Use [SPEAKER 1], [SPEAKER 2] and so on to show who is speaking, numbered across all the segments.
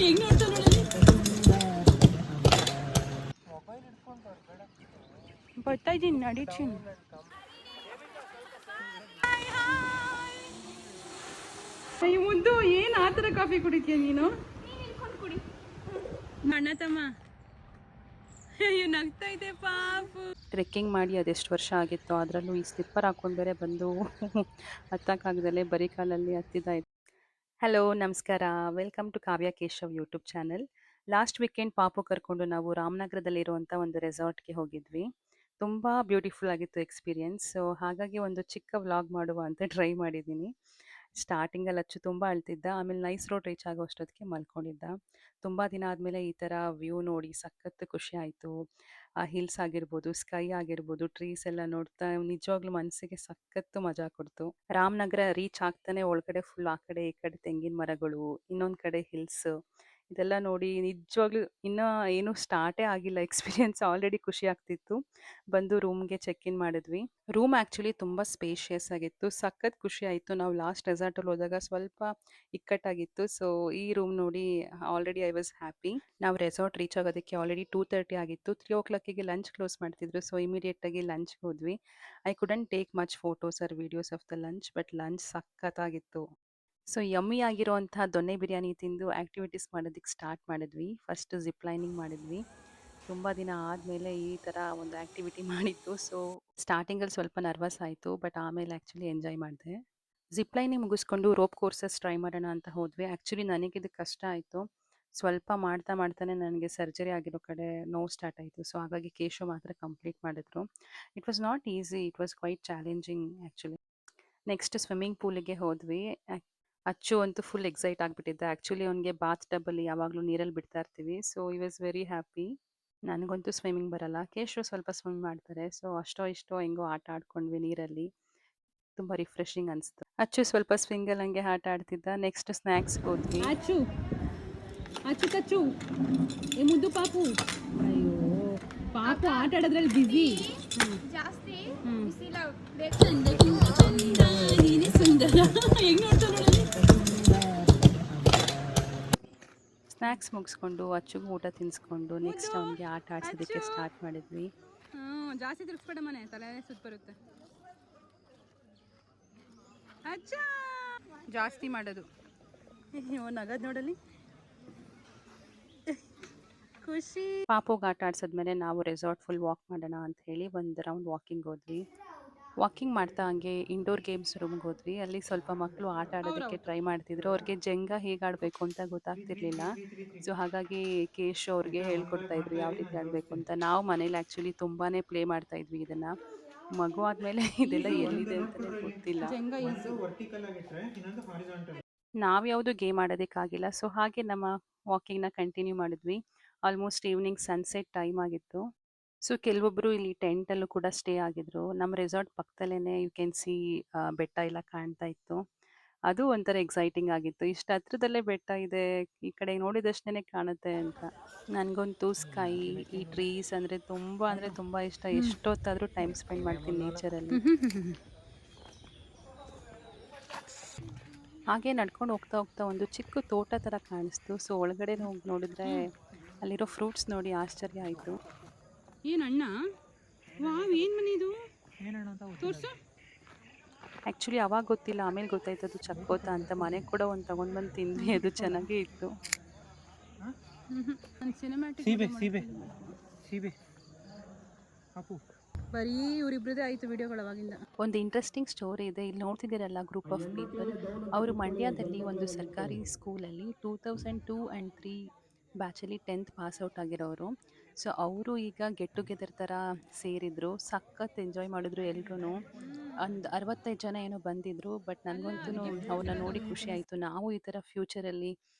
[SPEAKER 1] ಹೆಂಗ್ ನೋಡ್ತಾನೆ ಬರ್ತಾ ಇದ್ದೀನಿ ನಡೀತೀನಿ. ಈ ಮುದ್ದು ಏನು ಆ ಥರ ಕಾಫಿ ಕುಡಿತೀಯ ನೀನು? ಅಣ್ಣ ತಮ್ಮ ಅಯ್ಯೋ ನಗ್ತಾ ಇದೆ ಪಾಪು. ಟ್ರೆಕ್ಕಿಂಗ್ ಮಾಡಿ ಅದೆಷ್ಟು ವರ್ಷ ಆಗಿತ್ತು, ಅದರಲ್ಲೂ ಈ ಸ್ಲಿಪ್ಪರ್ ಹಾಕೊಂಡು ಬೇರೆ ಬಂದು ಹತ್ತಕ್ಕಾಗ್ದಲೇ ಬರೀ ಕಾಲಲ್ಲಿ ಹತ್ತಿದ್ದಾಯಿತು. ಹಲೋ ನಮಸ್ಕಾರ, welcome to Kavya Keshav YouTube channel. Last weekend ಪಾಪು ಕರ್ಕೊಂಡು ನಾವು ರಾಮನಗರದಲ್ಲಿರುವಂಥ ಒಂದು ರೆಸಾರ್ಟ್ಗೆ ಹೋಗಿದ್ವಿ. ತುಂಬ ಬ್ಯೂಟಿಫುಲ್ ಆಗಿತ್ತು ಎಕ್ಸ್ಪೀರಿಯನ್ಸ್. ಸೊ ಹಾಗಾಗಿ ಒಂದು ಚಿಕ್ಕ ವ್ಲಾಗ್ ಮಾಡುವ ಅಂತ ಟ್ರೈ ಮಾಡಿದ್ದೀನಿ. ಸ್ಟಾರ್ಟಿಂಗಲ್ಲಿ ಅಚ್ಚು ತುಂಬ ಅಳ್ತಿದ್ದ, ಆಮೇಲೆ ನೈಸ್ ರೋಡ್ ರೀಚ್ ಆಗೋ ಅಷ್ಟೊತ್ತಿಗೆ ಮಲ್ಕೊಂಡಿದ್ದ. ತುಂಬ ದಿನ ಆದಮೇಲೆ ಈ ಥರ ವ್ಯೂ ನೋಡಿ ಸಖತ್ತು ಖುಷಿ ಆಯಿತು. ಆ ಹಿಲ್ಸ್ ಆಗಿರ್ಬೋದು, ಸ್ಕೈ ಆಗಿರ್ಬೋದು, ಟ್ರೀಸ್ ಎಲ್ಲ ನೋಡ್ತಾ ನಿಜವಾಗ್ಲೂ ಮನಸ್ಸಿಗೆ ಸಖತ್ತು ಮಜಾ ಕೊಡ್ತು. ರಾಮನಗರ ರೀಚ್ ಆಗ್ತಾನೆ ಒಳಗಡೆ ಫುಲ್ ಆ ಕಡೆ ಈ ಕಡೆ ತೆಂಗಿನ ಮರಗಳು, ಇನ್ನೊಂದು ಕಡೆ ಹಿಲ್ಸ್, ಇದೆಲ್ಲ ನೋಡಿ ನಿಜವಾಗ್ಲೂ ಇನ್ನೂ ಏನೂ ಸ್ಟಾರ್ಟೇ ಆಗಿಲ್ಲ ಎಕ್ಸ್ಪೀರಿಯನ್ಸ್, ಆಲ್ರೆಡಿ ಖುಷಿ ಆಗ್ತಿತ್ತು. ಬಂದು ರೂಮ್ಗೆ ಚೆಕ್ ಇನ್ ಮಾಡಿದ್ವಿ. ರೂಮ್ ಆ್ಯಕ್ಚುಲಿ ತುಂಬ ಸ್ಪೇಷಿಯಸ್ ಆಗಿತ್ತು, ಸಖತ್ ಖುಷಿ ಆಯಿತು. ನಾವು ಲಾಸ್ಟ್ ರೆಸಾರ್ಟಲ್ಲಿ ಹೋದಾಗ ಸ್ವಲ್ಪ ಇಕ್ಕಟ್ಟಾಗಿತ್ತು. ಸೊ ಈ ರೂಮ್ ನೋಡಿ ಆಲ್ರೆಡಿ ಐ ವಾಸ್ ಹ್ಯಾಪಿ. ನಾವು ರೆಸಾರ್ಟ್ ರೀಚ್ ಆಗೋದಕ್ಕೆ ಆಲ್ರೆಡಿ 2:30 ಆಗಿತ್ತು. 3 o'clock ಲಂಚ್ ಕ್ಲೋಸ್ ಮಾಡ್ತಿದ್ರು. ಸೊ ಇಮಿಡಿಯೇಟಾಗಿ ಲಂಚ್ಗೆ ಹೋದ್ವಿ. I couldn't take much photos or videos of the lunch, but lunch ಸಖತ್ತಾಗಿತ್ತು. ಸೊ ಯಮ್ಮಿ ಆಗಿರುವಂಥ ದೊನ್ನೆ ಬಿರಿಯಾನಿ ತಿಂದು ಆ್ಯಕ್ಟಿವಿಟೀಸ್ ಮಾಡೋದಕ್ಕೆ ಸ್ಟಾರ್ಟ್ ಮಾಡಿದ್ವಿ. ಫಸ್ಟ್ ಜಿಪ್ ಲೈನಿಂಗ್ ಮಾಡಿದ್ವಿ. ತುಂಬ ದಿನ ಆದಮೇಲೆ ಈ ಥರ ಒಂದು ಆ್ಯಕ್ಟಿವಿಟಿ ಮಾಡಿದ್ದು. ಸೊ ಸ್ಟಾರ್ಟಿಂಗಲ್ಲಿ ಸ್ವಲ್ಪ ನರ್ವಸ್ ಆಯಿತು, ಬಟ್ ಆಮೇಲೆ ಆ್ಯಕ್ಚುಲಿ ಎಂಜಾಯ್ ಮಾಡಿದೆ. ಜಿಪ್ ಲೈನಿಂಗ್ ಮುಗಿಸ್ಕೊಂಡು ರೋಪ್ ಕೋರ್ಸಸ್ ಟ್ರೈ ಮಾಡೋಣ ಅಂತ ಹೋದ್ವಿ. ಆ್ಯಕ್ಚುಲಿ ನನಗಿದು ಕಷ್ಟ ಆಯಿತು. ಸ್ವಲ್ಪ ಮಾಡ್ತಾನೆ ನನಗೆ ಸರ್ಜರಿ ಆಗಿರೋ ಕಡೆ ನೋವು ಸ್ಟಾರ್ಟ್ ಆಯಿತು. ಸೊ ಹಾಗಾಗಿ ಕೇಶವ್ ಮಾತ್ರ ಕಂಪ್ಲೀಟ್ ಮಾಡಿದ್ರು. It was not easy, it was quite challenging actually. Next swimming ಪೂಲಿಗೆ ಹೋದ್ವಿ. ಅಚ್ಚು ಅಂತೂ ಫುಲ್ ಎಕ್ಸೈಟ್ ಆಗಿಬಿಟ್ಟಿದ್ದ. ಆ್ಯಕ್ಚುಲಿ ಅವನಿಗೆ ಬಾತ್ ಟಬ್ಬಲ್ಲಿ ಯಾವಾಗಲೂ ನೀರಲ್ಲಿ ಬಿಡ್ತಾ ಇರ್ತೀವಿ. ಸೊ ಈ ವಾಸ್ ವೆರಿ ಹ್ಯಾಪಿ. ನನಗಂತೂ ಸ್ವಿಮ್ಮಿಂಗ್ ಬರಲ್ಲ, ಕೇಶವ್ ಸ್ವಲ್ಪ ಸ್ವಿಮ್ ಮಾಡ್ತಾರೆ. ಸೊ ಅಷ್ಟೋ ಇಷ್ಟೋ ಹೆಂಗೋ ಆಟ ಆಡ್ಕೊಂಡ್ವಿ ನೀರಲ್ಲಿ. ತುಂಬ ರಿಫ್ರೆಶಿಂಗ್ ಅನಿಸ್ತು. ಅಚ್ಚು ಸ್ವಲ್ಪ ಸ್ವಿಂಗಲ್ಲಿ ಹಂಗೆ ಆಟ ಆಡ್ತಿದ್ದ. ನೆಕ್ಸ್ಟ್ ಸ್ನ್ಯಾಕ್ಸ್ಗೆ ಹೋದ್ವಿ. ಅಚ್ಚು ಅಚ್ಚು ಕಚ್ಚು ಏ ಮುದ್ದು ಪಾಪು. ಅಯ್ಯೋ ಪಾಪು ಆಟ ಆಡೋದ್ರಲ್ಲಿ ಬಿಸಿ ಜಾಸ್ತಿ. ಸ್ನ್ಯಾಕ್ಸ್ ಮುಗಿಸ್ಕೊಂಡು ಅಚ್ಚುಗೂ ಊಟ ತಿನ್ನಿಸ್ಕೊಂಡು ನೆಕ್ಸ್ಟ್ ಅವನಿಗೆ ಆಟ ಆಡ್ಸೋದಕ್ಕೆ ಸ್ಟಾರ್ಟ್ ಮಾಡಿದ್ವಿ. ಜಾಸ್ತಿ ತಿರ್ಸ್ಕೊಡ ಮನೆ ತಲೆ ಸುತ್ತ ಬರುತ್ತೆ. ಅಚ್ಚ ಜಾಸ್ತಿ ಮಾಡೋದು ನಗದ್ ನೋಡಲಿ ಖುಷಿ. ಪಾಪುಗೆ ಆಟ ಆಡ್ಸಿದ್ಮೇಲೆ ನಾವು ರೆಸಾರ್ಟ್ ಫುಲ್ ವಾಕ್ ಮಾಡೋಣ ಅಂತ ಹೇಳಿ ಒಂದು ರೌಂಡ್ ವಾಕಿಂಗ್ ಹೋದ್ವಿ. ವಾಕಿಂಗ್ ಮಾಡ್ತಾ ಹಂಗೆ ಇಂಡೋರ್ ಗೇಮ್ಸ್ ರೂಮ್ಗೆ ಹೋದ್ವಿ. ಅಲ್ಲಿ ಸ್ವಲ್ಪ ಮಕ್ಕಳು ಆಟ ಆಡೋದಕ್ಕೆ ಟ್ರೈ ಮಾಡ್ತಿದ್ರು. ಅವ್ರಿಗೆ ಜಂಗ ಹೇಗೆ ಆಡಬೇಕು ಅಂತ ಗೊತ್ತಾಗ್ತಿರ್ಲಿಲ್ಲ. ಸೊ ಹಾಗಾಗಿ ಕೇಶ್ ಅವ್ರಿಗೆ ಹೇಳ್ಕೊಡ್ತಾ ಇದ್ರು ಯಾವ ರೀತಿ ಆಡಬೇಕು ಅಂತ. ನಾವು ಮನೇಲಿ ಆ್ಯಕ್ಚುಲಿ ತುಂಬಾ ಪ್ಲೇ ಮಾಡ್ತಾ ಇದ್ವಿ ಇದನ್ನು. ಮಗು ಆದಮೇಲೆ ಇದೆಲ್ಲ ಎಲ್ಲಿದೆ ಅಂತಲೇ ಗೊತ್ತಿಲ್ಲ. ನಾವು ಯಾವುದು ಗೇಮ್ ಆಡೋದಕ್ಕಾಗಿಲ್ಲ. ಸೊ ಹಾಗೆ ನಮ್ಮ ವಾಕಿಂಗ್ನ ಕಂಟಿನ್ಯೂ ಮಾಡಿದ್ವಿ. ಆಲ್ಮೋಸ್ಟ್ ಈವ್ನಿಂಗ್ ಸನ್ಸೆಟ್ ಟೈಮ್ ಆಗಿತ್ತು. ಸೊ ಕೆಲವೊಬ್ಬರು ಇಲ್ಲಿ ಟೆಂಟಲ್ಲೂ ಕೂಡ ಸ್ಟೇ ಆಗಿದ್ರು. ನಮ್ಮ ರೆಸಾರ್ಟ್ ಪಕ್ಕದಲ್ಲೇ ಯು ಕ್ಯಾನ್ ಸಿ ಬೆಟ್ಟ ಎಲ್ಲ ಕಾಣ್ತಾ ಇತ್ತು. ಅದು ಒಂಥರ ಎಕ್ಸೈಟಿಂಗ್ ಆಗಿತ್ತು. ಇಷ್ಟು ಹತ್ರದಲ್ಲೇ ಬೆಟ್ಟ ಇದೆ, ಈ ಕಡೆ ನೋಡಿದಷ್ಟೇ ಕಾಣುತ್ತೆ ಅಂತ. ನನಗಂತೂ ಸ್ಕೈ, ಈ ಟ್ರೀಸ್ ಅಂದರೆ ತುಂಬ ಇಷ್ಟ. ಎಷ್ಟೊತ್ತಾದರೂ ಟೈಮ್ ಸ್ಪೆಂಡ್ ಮಾಡ್ತೀನಿ ನೇಚರಲ್ಲಿ. ಹಾಗೆ ನಡ್ಕೊಂಡು ಹೋಗ್ತಾ ಒಂದು ಚಿಕ್ಕ ತೋಟ ಥರ ಕಾಣಿಸ್ತು. ಸೊ ಒಳಗಡೆ ಹೋಗಿ ನೋಡಿದ್ರೆ ಅಲ್ಲಿರೋ ಫ್ರೂಟ್ಸ್ ನೋಡಿ ಆಶ್ಚರ್ಯ ಆಯಿತು. ಏನು ಅಣ್ಣ, ವಾವ್ ಏನು ಮನೆ ಇದು, ತೋರ್ಸು. ಆ್ಯಕ್ಚುಲಿ ಅವಾಗ ಗೊತ್ತಿಲ್ಲ, ಆಮೇಲೆ ಗೊತ್ತಾಯ್ತು ಅದು ಚಕ್ಕೋತ ಅಂತ. ಮನೆಗೆ ಕೂಡ ಒಂದು ತೊಗೊಂಡು ಬಂದು ತಿಂದ್ವಿ, ಅದು ಚೆನ್ನಾಗೇ ಇತ್ತು. ಬರೀ ಇವರಿಬ್ರದೇ ಆಯಿತು ವಿಡಿಯೋಗಳು ಅವಾಗಿಂದ. ಒಂದು ಇಂಟ್ರೆಸ್ಟಿಂಗ್ ಸ್ಟೋರಿ ಇದೆ. ಇಲ್ಲಿ ನೋಡ್ತಿದ್ದೀರಲ್ಲ ಗ್ರೂಪ್ ಆಫ್ ಪೀಪಲ್, ಅವರು ಮಂಡ್ಯದಲ್ಲಿ ಒಂದು ಸರ್ಕಾರಿ ಸ್ಕೂಲಲ್ಲಿ 2002 ಆ್ಯಂಡ್ 3 ಬ್ಯಾಚಲ್ಲಿ 10th ಪಾಸ್ಔಟ್ ಆಗಿರೋರು. ಸೊ ಅವರು ಈಗ ಗೆಟ್ ಟುಗೆದರ್ ಥರ ಸೇರಿದ್ರು. ಸಖತ್ ಎಂಜಾಯ್ ಮಾಡಿದ್ರು ಎಲ್ರೂ. ಒಂದು 65 ಜನ ಏನೋ ಬಂದಿದ್ರು. ಬಟ್ ನನಗಂತೂ ಅವ್ರನ್ನ ನೋಡಿ ಖುಷಿ ಆಯಿತು. ನಾವು ಈ ಥರ ಫ್ಯೂಚರಲ್ಲಿ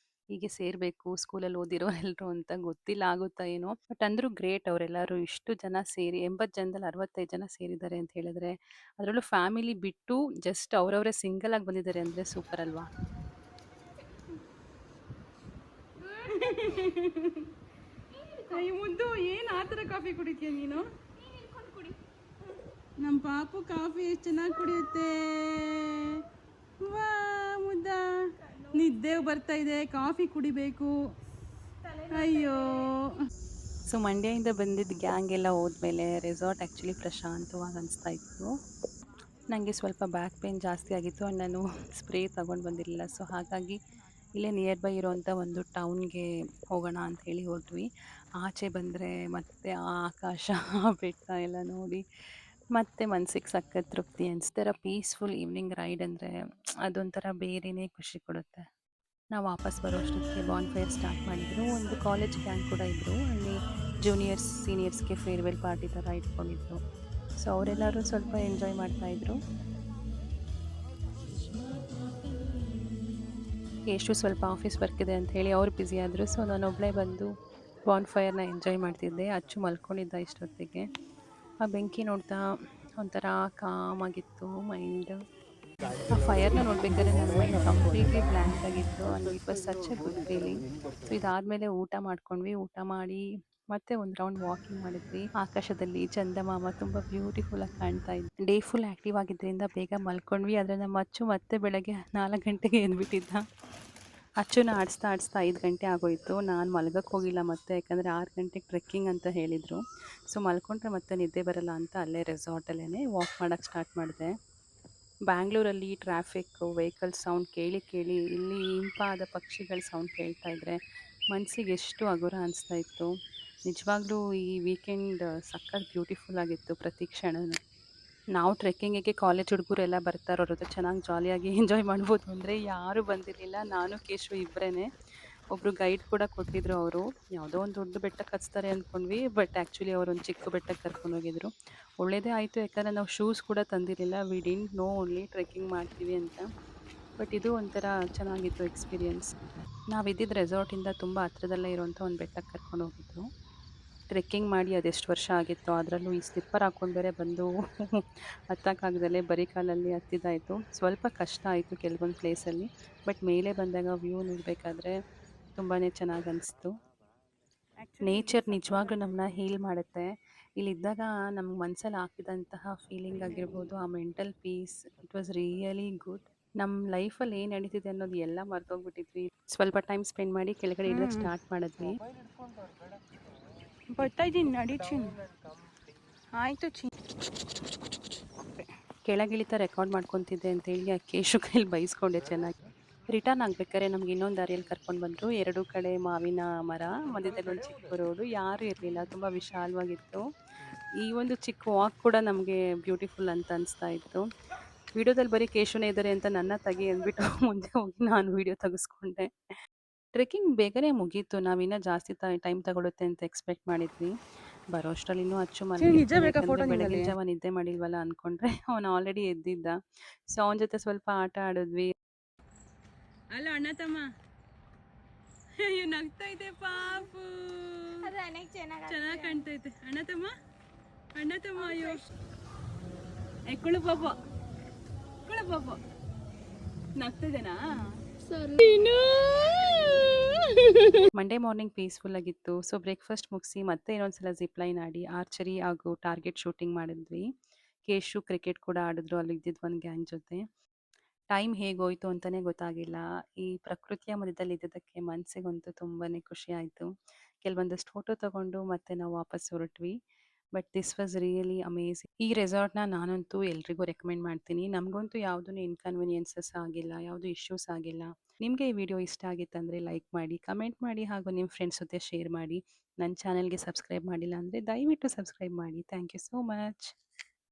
[SPEAKER 1] ಹೀಗೆ ಸೇರಬೇಕು ಸ್ಕೂಲಲ್ಲಿ ಓದಿರೋ ಎಲ್ಲರೂ ಅಂತ. ಗೊತ್ತಿಲ್ಲ ಆಗುತ್ತಾ ಏನೋ, ಬಟ್ ಅಂದರೂ ಗ್ರೇಟ್ ಅವರೆಲ್ಲರೂ. ಇಷ್ಟು ಜನ ಸೇರಿ 80 ಜನದಲ್ಲಿ 65 ಜನ ಸೇರಿದ್ದಾರೆ ಅಂತ ಹೇಳಿದ್ರೆ, ಅದರಲ್ಲೂ ಫ್ಯಾಮಿಲಿ ಬಿಟ್ಟು ಜಸ್ಟ್ ಅವರವರೇ ಸಿಂಗಲ್ ಆಗಿ ಬಂದಿದ್ದಾರೆ ಅಂದರೆ ಸೂಪರ್ ಅಲ್ವಾ. ಅಯ್ಯೋ ಮುದ್ದು ಏನು ಆ ಥರ ಕಾಫಿ ಕುಡಿತೀಯ ನೀನು? ನಮ್ಮ ಪಾಪು ಕಾಫಿ ಎಷ್ಟು ಚೆನ್ನಾಗಿ ಕುಡಿಯುತ್ತೆ. ವಾ ಮುದ್ದ, ನಿದ್ದೆ ಬರ್ತಾ ಇದೆ, ಕಾಫಿ ಕುಡಿಬೇಕು. ಅಯ್ಯೋ. ಸೊ ಮಂಡ್ಯದಿಂದ ಬಂದಿದ್ದ ಗ್ಯಾಂಗ್ ಎಲ್ಲ ಹೋದ್ಮೇಲೆ ರೆಸಾರ್ಟ್ ಆ್ಯಕ್ಚುಲಿ ಪ್ರಶಾಂತವಾಗಿ ಅನಿಸ್ತಾ ಇತ್ತು. ನನಗೆ ಸ್ವಲ್ಪ ಬ್ಯಾಕ್ ಪೇಯ್ನ್ ಜಾಸ್ತಿ ಆಗಿತ್ತು ಆ್ಯಂಡ್ ನಾನು ಸ್ಪ್ರೇ ತಗೊಂಡು ಬಂದಿರಲಿಲ್ಲ. ಸೊ ಹಾಗಾಗಿ ಇಲ್ಲೇ ನಿಯರ್ ಬೈ ಇರೋವಂಥ ಒಂದು ಟೌನ್ಗೆ ಹೋಗೋಣ ಅಂತ ಹೇಳಿ ಹೊರಟ್ವಿ. ಆಚೆ ಬಂದರೆ ಮತ್ತೆ ಆ ಆಕಾಶ ಆ ಬೆಟ್ಟ ಎಲ್ಲ ನೋಡಿ ಮತ್ತೆ ಮನಸ್ಸಿಗೆ ಸಖತ್ ತೃಪ್ತಿ ಅನಿಸ್ತಾರ. ಪೀಸ್ಫುಲ್ ಈವ್ನಿಂಗ್ ರೈಡ್ ಅಂದರೆ ಅದೊಂಥರ ಬೇರೆಯೇ ಖುಷಿ ಕೊಡುತ್ತೆ. ನಾವು ವಾಪಸ್ ಬರೋಷ್ಟೊತ್ತಿಗೆ ಬಾನ್‌ಫೈರ್ ಸ್ಟಾರ್ಟ್ ಮಾಡಿದ್ರು. ಒಂದು ಕಾಲೇಜ್ ಗ್ಯಾಂಗ್ ಕೂಡ ಇದ್ದರು. ಅಲ್ಲಿ ಜೂನಿಯರ್ಸ್, ಸೀನಿಯರ್ಸ್‌ಗೆ ಫೇರ್‌ವೆಲ್ ಪಾರ್ಟಿ ಥರ ಇಟ್ಕೊಂಡಿದ್ರು. ಸೊ ಅವರೆಲ್ಲರೂ ಸ್ವಲ್ಪ ಎಂಜಾಯ್ ಮಾಡ್ತಾಯಿದ್ರು. ಎಷ್ಟು ಸ್ವಲ್ಪ ಆಫೀಸ್ ವರ್ಕ್ ಇದೆ ಅಂತ ಹೇಳಿ ಅವ್ರು ಬ್ಯುಸಿ ಆದರು. ಸೊ ನಾನೊಬ್ಬಳೇ ಬಂದು ಬಾನ್‌ಫೈರ್‌ನ ಎಂಜಾಯ್ ಮಾಡ್ತಿದ್ದೆ. ಅಚ್ಚು ಮಲ್ಕೊಂಡಿದ್ದ ಇಷ್ಟೊತ್ತಿಗೆ. ಆ ಬೆಂಕಿ ನೋಡ್ತಾ ಒಂಥರ ಕಾಮಾಗಿತ್ತು ಮೈಂಡ್. ಆ ಫೈರ್‌ನ ನೋಡ್ಬೇಕಾದ್ರೆ ನನ್ನ ಮೈಂಡ್ ಕಂಪ್ಲೀಟ್ಲಿ ಬ್ಲ್ಯಾಂಕ್ ಆಗಿತ್ತು and it was such A good feeling. So ಇದಾದಮೇಲೆ ಊಟ ಮಾಡ್ಕೊಂಡ್ವಿ. ಊಟ ಮಾಡಿ ಮತ್ತೆ ಒಂದು ರೌಂಡ್ ವಾಕಿಂಗ್ ಮಾಡಿದ್ವಿ. ಆಕಾಶದಲ್ಲಿ ಚಂದಮಾಮ ತುಂಬ ಬ್ಯೂಟಿಫುಲ್ಲಾಗಿ ಕಾಣ್ತಾ ಇತ್ತು. ಡೇ ಫುಲ್ ಆ್ಯಕ್ಟಿವ್ ಆಗಿದ್ದರಿಂದ ಬೇಗ ಮಲ್ಕೊಂಡ್ವಿ. ಆದರೆ ನಮ್ಮ ಅಚ್ಚು ಮತ್ತೆ ಬೆಳಗ್ಗೆ 4 ಗಂಟೆಗೆ ಎದ್ಬಿಟ್ಟಿದ್ದ. ಅಚ್ಚುನ ಆಡಿಸ್ತಾ ಆಡಿಸ್ತಾ 5 ಗಂಟೆ ಆಗೋಯಿತು. ನಾನು ಮಲ್ಗಕ್ಕೆ ಹೋಗಿಲ್ಲ ಮತ್ತೆ, ಯಾಕಂದರೆ 6 ಗಂಟೆಗೆ ಟ್ರೆಕ್ಕಿಂಗ್ ಅಂತ ಹೇಳಿದರು. ಸೊ ಮಲ್ಕೊಂಡ್ರೆ ಮತ್ತೆ ನಿದ್ದೆ ಬರಲ್ಲ ಅಂತ ಅಲ್ಲೇ ರೆಸಾರ್ಟಲ್ಲೇ ವಾಕ್ ಮಾಡೋಕ್ಕೆ ಸ್ಟಾರ್ಟ್ ಮಾಡಿದೆ. ಬ್ಯಾಂಗ್ಳೂರಲ್ಲಿ ಟ್ರಾಫಿಕ್ಕು, ವೆಹಿಕಲ್ ಸೌಂಡ್ ಕೇಳಿ ಕೇಳಿ ಇಲ್ಲಿ ಇಂಪಾದ ಪಕ್ಷಿಗಳ ಸೌಂಡ್ ಕೇಳ್ತಾ ಇದ್ದರೆ ಮನಸ್ಸಿಗೆ ಎಷ್ಟು ಹಗುರ ಅನಿಸ್ತಾ ಇತ್ತು. ನಿಜವಾಗ್ಲೂ ಈ ವೀಕೆಂಡ್ ಸಖತ್ ಬ್ಯೂಟಿಫುಲ್ ಆಗಿತ್ತು ಪ್ರತಿ ಕ್ಷಣನೂ. ನಾವು ಟ್ರೆಕ್ಕಿಂಗಿಗೆ ಕಾಲೇಜ್ ಹುಡುಗರೆಲ್ಲ ಬರ್ತಾರೆ, ಅವ್ರ ಜೊತೆ ಚೆನ್ನಾಗಿ ಜಾಲಿಯಾಗಿ ಎಂಜಾಯ್ ಮಾಡ್ಬೋದು ಅಂದರೆ ಯಾರೂ ಬಂದಿರಲಿಲ್ಲ. ನಾನು ಕೇಶು ಇಬ್ಬರೇ. ಒಬ್ಬರು ಗೈಡ್ ಕೂಡ ಕೊಟ್ಟಿದ್ದರು ಅವರು. ಯಾವುದೋ ಒಂದು ದೊಡ್ಡ ಬೆಟ್ಟಕ್ಕೆ ಹತ್ಸ್ತಾರೆ ಅಂದ್ಕೊಂಡ್ವಿ, ಬಟ್ ಆ್ಯಕ್ಚುಲಿ ಅವರೊಂದು ಚಿಕ್ಕ ಬೆಟ್ಟಕ್ಕೆ ಕರ್ಕೊಂಡು ಹೋಗಿದ್ರು. ಒಳ್ಳೆಯದೇ ಆಯಿತು, ಯಾಕಂದರೆ ನಾವು ಶೂಸ್ ಕೂಡ ತಂದಿರಲಿಲ್ಲ. We didn't know only trekking ಮಾಡ್ತೀವಿ ಅಂತ. ಬಟ್ ಇದು ಒಂಥರ ಚೆನ್ನಾಗಿತ್ತು ಎಕ್ಸ್ಪೀರಿಯನ್ಸ್. ನಾವಿದ್ದಿದ್ದು ರೆಸಾರ್ಟಿಂದ ತುಂಬ ಹತ್ರದಲ್ಲೇ ಇರುವಂಥ ಒಂದು ಬೆಟ್ಟಕ್ಕೆ ಕರ್ಕೊಂಡು ಹೋಗಿದ್ರು. ಟ್ರೆಕ್ಕಿಂಗ್ ಮಾಡಿ ಅದೆಷ್ಟು ವರ್ಷ ಆಗಿತ್ತು, ಅದರಲ್ಲೂ ಈ ಸ್ಲಿಪ್ಪರ್ ಹಾಕ್ಕೊಂಡು ಬೇರೆ ಬಂದು ಹತ್ತಕ್ಕಾಗ್ದಲೇ ಬರೀ ಕಾಲಲ್ಲಿ ಹತ್ತಿದ್ದಾಯಿತು. ಸ್ವಲ್ಪ ಕಷ್ಟ ಆಯಿತು ಕೆಲವೊಂದು ಪ್ಲೇಸಲ್ಲಿ, ಬಟ್ ಮೇಲೆ ಬಂದಾಗ ವ್ಯೂ ನೋಡಬೇಕಾದ್ರೆ ತುಂಬಾ ಚೆನ್ನಾಗಿ ಅನಿಸ್ತು. ನೇಚರ್ ನಿಜವಾಗ್ಲೂ ನಮ್ಮನ್ನ ಹೀಲ್ ಮಾಡುತ್ತೆ. ಇಲ್ಲಿದ್ದಾಗ ನಮ್ಮ ಮನಸ್ಸಲ್ಲಿ ಹಾಕಿದಂತಹ ಫೀಲಿಂಗ್ ಆಗಿರ್ಬೋದು, ಆ mental piece, it was really good. ನಮ್ಮ ಲೈಫಲ್ಲಿ ಏನು ನಡೀತಿದೆ ಅನ್ನೋದು ಎಲ್ಲ ಮರ್ತೋಗ್ಬಿಟ್ಟಿದ್ವಿ. ಸ್ವಲ್ಪ ಟೈಮ್ ಸ್ಪೆಂಡ್ ಮಾಡಿ ಕೆಳಗಡೆ ಇಳಿಯೋಕ್ಕೆ ಸ್ಟಾರ್ಟ್ ಮಾಡಿದ್ವಿ. ಬರ್ತಾ ಇದ್ದೀನಿ ನಡಿ ಚಿನ್. ಆಯಿತು ಚಿನ್. ಕೆಳಗಿಳಿತಾ ರೆಕಾರ್ಡ್ ಮಾಡ್ಕೊತಿದ್ದೆ ಅಂತೇಳಿ ಆ ಕೇಶು ಕೈಲಿ ಬೈಸ್ಕೊಂಡೆ ಚೆನ್ನಾಗಿ. ರಿಟರ್ನ್ ಆಗ್ಬೇಕಾದ್ರೆ ನಮ್ಗೆ ಇನ್ನೊಂದು ದಾರಿಯಲ್ಲಿ ಕರ್ಕೊಂಡು ಬಂದರು. ಎರಡೂ ಕಡೆ ಮಾವಿನ ಮರ, ಮಧ್ಯದಲ್ಲಿ ಒಂದು ಚಿಕ್ಕ ರೋಡು, ಯಾರೂ ಇರಲಿಲ್ಲ, ತುಂಬ ವಿಶಾಲವಾಗಿತ್ತು. ಈ ಒಂದು ಚಿಕ್ಕ ವಾಕ್ ಕೂಡ ನಮಗೆ ಬ್ಯೂಟಿಫುಲ್ ಅಂತ ಅನಿಸ್ತಾ ಇತ್ತು. ವಿಡಿಯೋದಲ್ಲಿ ಬರೀ ಕೇಶುನೇ ಇದ್ದಾರೆ ಅಂತ ನನ್ನ ತೆಗಿ ಅಂದ್ಬಿಟ್ಟು ಮುಂದೆ ಹೋಗಿ ನಾನು ವಿಡಿಯೋ ತೆಗೆಸ್ಕೊಂಡೆ. ಟ್ರೆಕ್ಕಿಂಗ್ ಬೇಗನೆ ಮುಗೀತು. ನಾವಿನ್ನೂ ಜಾಸ್ತಿ ಟೈಮ್ ತಗೊಳುತ್ತೆ ಅಂತ ಎಕ್ಸ್ಪೆಕ್ಟ್ ಮಾಡಿದ್ವಿ. ಬರೋ ಅಷ್ಟರಲ್ಲಿ ಇನ್ನೂ ಅಚ್ಚು ಮಲಗಿರ್ತಾನೆ, ಯಾಕಂದರೆ ಬೆಳಗಿನ ಜಾವ ನಿದ್ದೆ ಮಾಡಿಲ್ವಲ್ಲ ಅಂದ್ಕೊಂಡ್ರೆ ಅವನು ಆಲ್ರೆಡಿ ಎದ್ದಿದ್ದ. ಸೊ ಅವನ ಜೊತೆ ಸ್ವಲ್ಪ ಆಟ ಆಡಿದ್ವಿ. ಅಲ್ಲ ಅಣ್ಣ ತಮ್ಮ, ಅಯ್ಯೋ ನಗ್ತಾ ಇದೆ ಪಾಪು, ಚೆನ್ನಾಗಿ ಕಾಣ್ತೈತೆ. ಅಣ್ಣ ತಮ್ಮ, ಅಣ್ಣ ತಮ್ಮ, ಅಯ್ಯೋ ಕುಳು ಪಾಪ, ಕುಳು ಪಾಪ ನಗ್ತಿದ್ದೇನಾ? ಮಂಡೇ ಮಾರ್ನಿಂಗ್ ಪೀಸ್ಫುಲ್ ಆಗಿತ್ತು. ಸೊ ಬ್ರೇಕ್ಫಾಸ್ಟ್ ಮುಗಿಸಿ ಮತ್ತೆ ಇನ್ನೊಂದ್ಸಲ ಜಿಪ್ ಲೈನ್ ಆಡಿ ಆರ್ಚರಿ ಹಾಗೂ ಟಾರ್ಗೆಟ್ ಶೂಟಿಂಗ್ ಮಾಡಿದ್ವಿ. ಕೇಶು ಕ್ರಿಕೆಟ್ ಕೂಡ ಆಡಿದ್ರು ಅಲ್ಲಿ ಇದ್ದಿದ್ದು ಒಂದು ಗ್ಯಾಂಗ್ ಜೊತೆ. ಟೈಮ್ ಹೇಗೋಯ್ತು ಅಂತಲೇ ಗೊತ್ತಾಗಿಲ್ಲ. ಈ ಪ್ರಕೃತಿಯ ಮಧ್ಯದಲ್ಲಿ ಇದ್ದಿದ್ದಕ್ಕೆ ಮನಸ್ಸಿಗಂತೂ ತುಂಬಾ ಖುಷಿ ಆಯಿತು. ಕೆಲವೊಂದಷ್ಟು ಫೋಟೋ ತಗೊಂಡು ಮತ್ತೆ ನಾವು ವಾಪಸ್ ಹೊರಟ್ವಿ. But this was really amazing. ಈ ರೆಸಾರ್ಟ್ನ ನಾನಂತೂ ಎಲ್ರಿಗೂ ರೆಕಮೆಂಡ್ ಮಾಡ್ತೀನಿ. ನಮಗಂತೂ ಯಾವುದೂ ಇನ್ಕನ್ವೀನಿಯನ್ಸಸ್ ಆಗಿಲ್ಲ, ಯಾವುದೂ ಇಶ್ಯೂಸ್ ಆಗಿಲ್ಲ. ನಿಮಗೆ ಈ ವಿಡಿಯೋ ಇಷ್ಟ ಆಗಿತ್ತಂದರೆ ಲೈಕ್ ಮಾಡಿ, ಕಮೆಂಟ್ ಮಾಡಿ ಹಾಗೂ ನಿಮ್ಮ ಫ್ರೆಂಡ್ಸ್ ಜೊತೆ ಶೇರ್ ಮಾಡಿ. ನನ್ನ ಚಾನಲ್ಗೆ ಸಬ್ಸ್ಕ್ರೈಬ್ ಮಾಡಿಲ್ಲ ಅಂದರೆ ದಯವಿಟ್ಟು ಸಬ್ಸ್ಕ್ರೈಬ್ ಮಾಡಿ. Thank you so much.